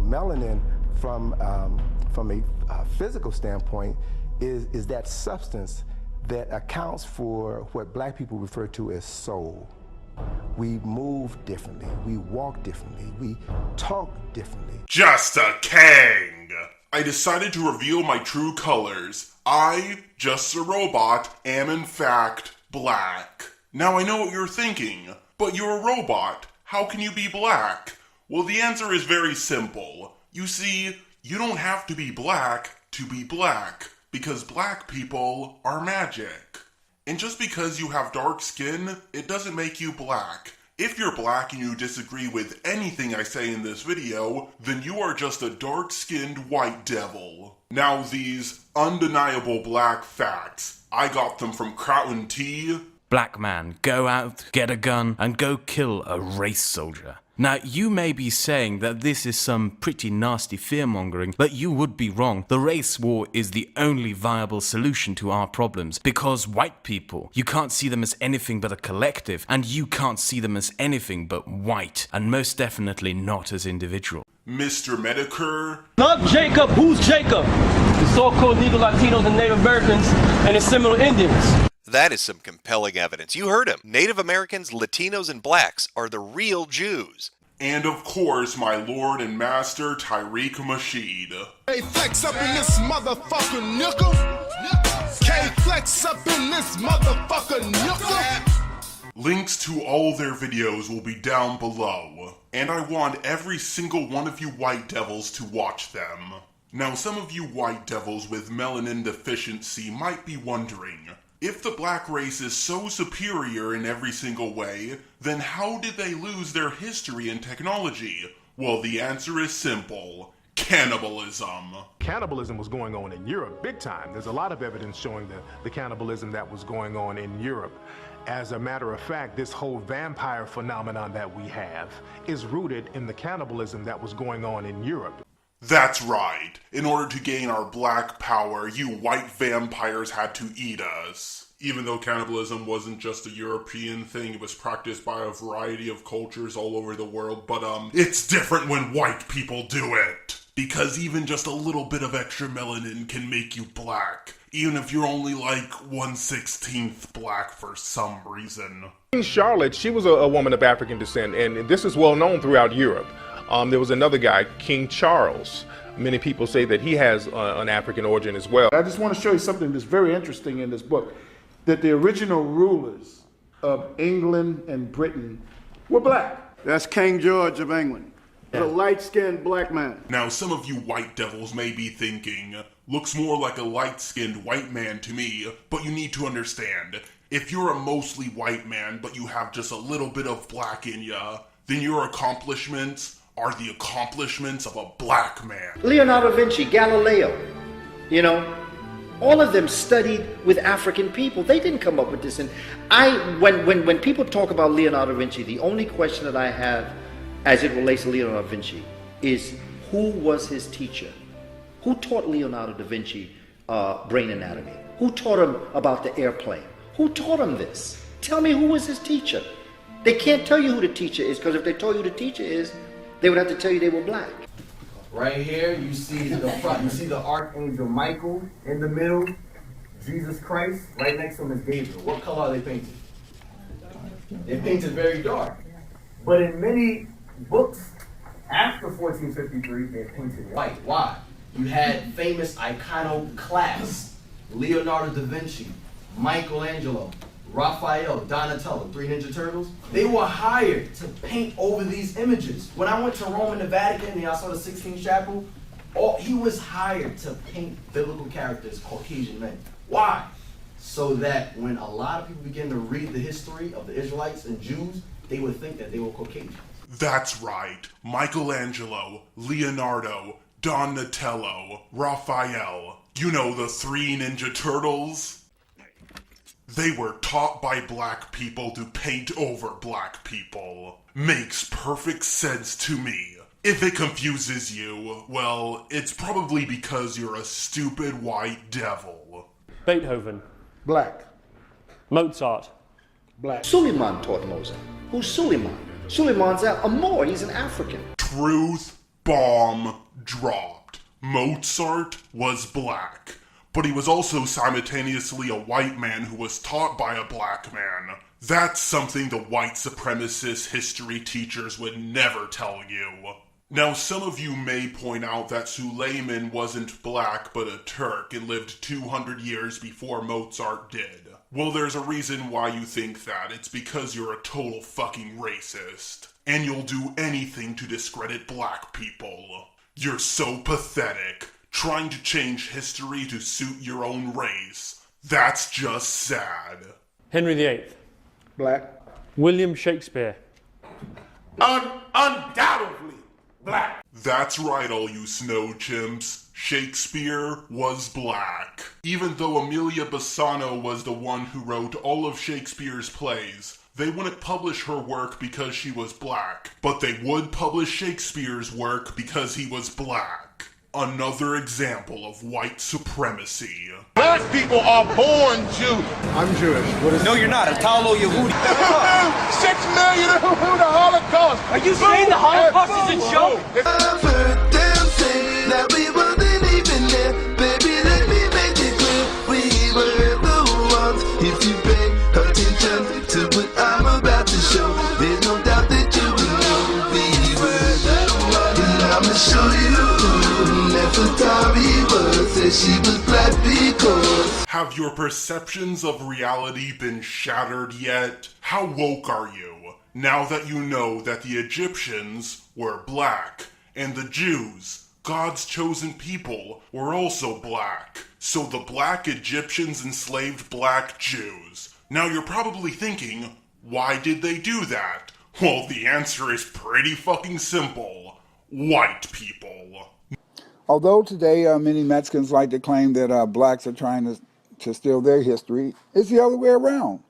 melanin from a physical standpoint is that substance that accounts for what black people refer to as soul. We move differently, we walk differently, we talk differently. Just a Kang! I decided to reveal my true colors. I, just a robot, am in fact black. Now I know what you're thinking, but you're a robot. How can you be black? Well, the answer is very simple. You see, you don't have to be black, because black people are magic. And just because you have dark skin, it doesn't make you black. If you're black and you disagree with anything I say in this video, then you are just a dark-skinned white devil. Now these undeniable black facts, I got them from Crown T. Black man, go out, get a gun, and go kill a race soldier. Now, you may be saying that this is some pretty nasty fear-mongering, but you would be wrong. The race war is the only viable solution to our problems, because white people, you can't see them as anything but a collective, and you can't see them as anything but white, and most definitely not as individual. Mr. Medicare? Not Jacob, who's Jacob? The so-called legal Latinos and Native Americans and the similar Indians. That is some compelling evidence. You heard him. Native Americans, Latinos, and blacks are the real Jews. And of course, my lord and master, Tariq Masheed. Hey, flex up in this motherfucker, nickel. K flex up in this motherfucker, nickel. Links to all their videos will be down below. And I want every single one of you white devils to watch them. Now, some of you white devils with melanin deficiency might be wondering, if the black race is so superior in every single way, then how did they lose their history and technology? Well, the answer is simple. Cannibalism. Cannibalism was going on in Europe big time. There's a lot of evidence showing the cannibalism that was going on in Europe. As a matter of fact, this whole vampire phenomenon that we have is rooted in the cannibalism that was going on in Europe. That's right. In order to gain our black power, you white vampires had to eat us. Even though cannibalism wasn't just a European thing, it was practiced by a variety of cultures all over the world, but it's different when white people do it. Because even just a little bit of extra melanin can make you black, even if you're only like 1/16 black for some reason. Queen Charlotte, she was a woman of African descent, and this is well known throughout Europe. There was another guy, King Charles. Many people say that he has an African origin as well. I just want to show you something that's very interesting in this book, that the original rulers of England and Britain were black. That's King George of England, a light-skinned black man. Now, some of you white devils may be thinking, looks more like a light-skinned white man to me, but you need to understand, if you're a mostly white man, but you have just a little bit of black in ya, then your accomplishments are the accomplishments of a black man. Leonardo da Vinci, Galileo, all of them studied with African people. They didn't come up with this. And when people talk about Leonardo da Vinci, the only question that I have as it relates to Leonardo da Vinci is, who was his teacher? Who taught Leonardo da Vinci brain anatomy? Who taught him about the airplane? Who taught him this? Tell me, who was his teacher? They can't tell you who the teacher is, because if they told you who the teacher is, they would have to tell you they were black. Right here, you see the front. You see the Archangel Michael in the middle. Jesus Christ. Right next to him is Gabriel. What color are they painted? They're painted very dark. But in many books after 1453, they're painted white. Why? You had famous iconoclasts: Leonardo da Vinci, Michelangelo, Raphael, Donatello, 3 Ninja Turtles. They were hired to paint over these images. When I went to Rome and the Vatican and I saw the Sistine Chapel, he was hired to paint biblical characters, Caucasian men. Why? So that when a lot of people begin to read the history of the Israelites and Jews, they would think that they were Caucasian. That's right. Michelangelo, Leonardo, Donatello, Raphael. You know, the 3 Ninja Turtles? They were taught by black people to paint over black people. Makes perfect sense to me. If it confuses you, well, it's probably because you're a stupid white devil. Beethoven. Black. Mozart. Black. Suleiman taught Mozart. Who's Suleiman? Suleiman's a Moor. He's an African. Truth Bomb dropped. Mozart was black, but he was also simultaneously a white man who was taught by a black man. That's something the white supremacist history teachers would never tell you. Now, some of you may point out that Suleiman wasn't black but a Turk and lived 200 years before Mozart did. Well, there's a reason why you think that. It's because you're a total fucking racist. And you'll do anything to discredit black people. You're so pathetic, trying to change history to suit your own race. That's just sad. Henry VIII. Black. William Shakespeare. Undoubtedly black. That's right, all you snow chimps. Shakespeare was black. Even though Amelia Bassano was the one who wrote all of Shakespeare's plays, they wouldn't publish her work because she was black, but they would publish Shakespeare's work because he was black. Another example of white supremacy. Black people are born Jews. I'm Jewish. What is No, you're not. Italo Yehudi. 6 million who the Holocaust. Are you saying the Holocaust is a joke? I've heard them say that we wasn't even there. Baby, let me make it clear. We were the ones. If you pay attention to what I'm about to show, there's no doubt that you will know. We were the ones. And I'ma show you. Nefertari said she was black because. Have your perceptions of reality been shattered yet? How woke are you? Now that you know that the Egyptians were black, and the Jews, God's chosen people, were also black. So the black Egyptians enslaved black Jews. Now you're probably thinking, why did they do that? Well, the answer is pretty fucking simple. White people. Although today many Mexicans like to claim that blacks are trying to steal their history, it's the other way around.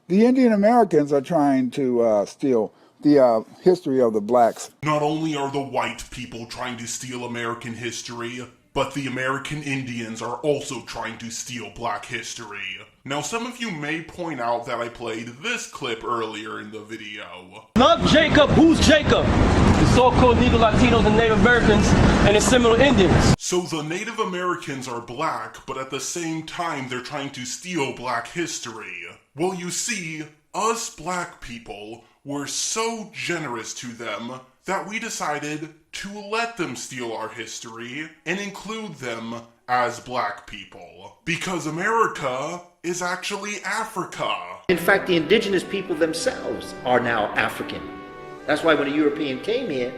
The Indian Americans are trying to steal the history of the blacks. Not only are the white people trying to steal American history, but the American Indians are also trying to steal black history. Now, some of you may point out that I played this clip earlier in the video. Love Jacob. Who's Jacob? The so-called Negro Latinos and Native Americans and the Seminole Indians. So the Native Americans are black, but at the same time they're trying to steal black history. Well, you see, us black people were so generous to them that we decided to let them steal our history and include them as black people. Because America is actually Africa. In fact, the indigenous people themselves are now African. That's why when a European came here,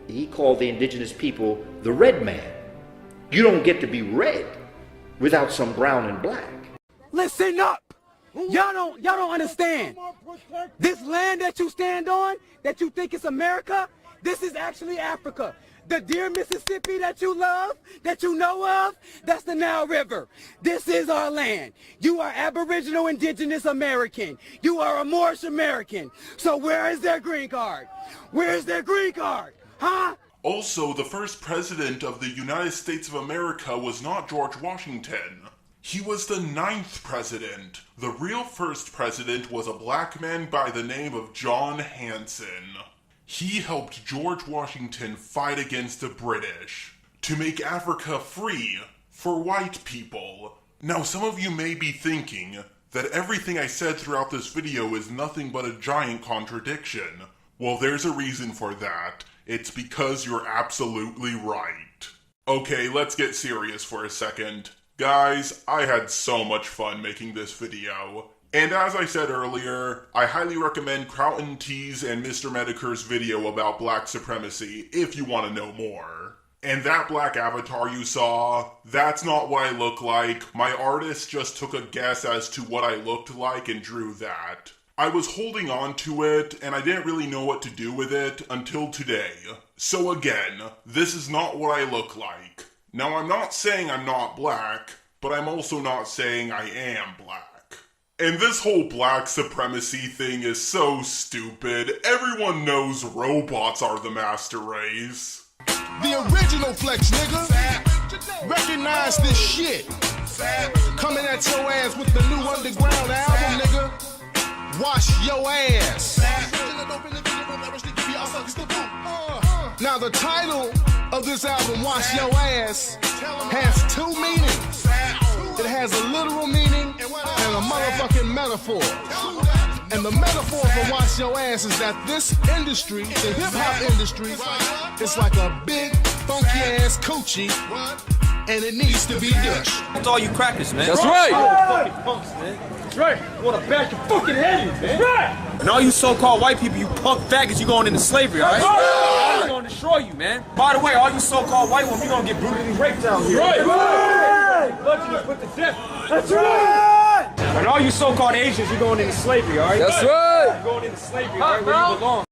he called the indigenous people the red man. You don't get to be red without some brown and black. Listen up. Y'all don't understand. This land that you stand on, that you think is America, this is actually Africa. The dear Mississippi that you love, that you know of, that's the Nile River. This is our land. You are Aboriginal Indigenous American. You are a Moorish American. So where is their green card? Where is their green card? Huh? Also, the first president of the United States of America was not George Washington. He was the 9th president. The real first president was a black man by the name of John Hanson. He helped George Washington fight against the British to make Africa free for white people. Now, some of you may be thinking that everything I said throughout this video is nothing but a giant contradiction. Well, there's a reason for that. It's because you're absolutely right. Okay, let's get serious for a second. Guys, I had so much fun making this video. And as I said earlier, I highly recommend Crowton T's and Mr. Medicare's video about black supremacy if you want to know more. And that black avatar you saw, that's not what I look like. My artist just took a guess as to what I looked like and drew that. I was holding on to it, and I didn't really know what to do with it until today. So again, this is not what I look like. Now, I'm not saying I'm not black, but I'm also not saying I am black. And this whole black supremacy thing is so stupid. Everyone knows robots are the master race. The original flex, nigga. Recognize this shit. Coming at your ass with the new underground album, nigga. Wash your ass. Now the title of this album, Wash Your Ass, has two meanings. It has a literal meaning and a motherfucking metaphor. And the metaphor for Wash Your Ass is that this industry, the hip-hop industry, is like a big, funky ass coochie, and it needs to be dushed. That's all you crackers, man. That's right. Fucking punks, man. That's right. I wanna bash your fucking head in, man. That's right. And all you so-called white people, you punk faggots, you going into slavery, all right? I'm gonna destroy you, man. By the way, all you so-called white ones, you gonna get brutally raped down here. Right. Blood you put to death. That's right. And all you so-called Asians, you're going into slavery, all right? That's right. You're going into slavery, right where you belong.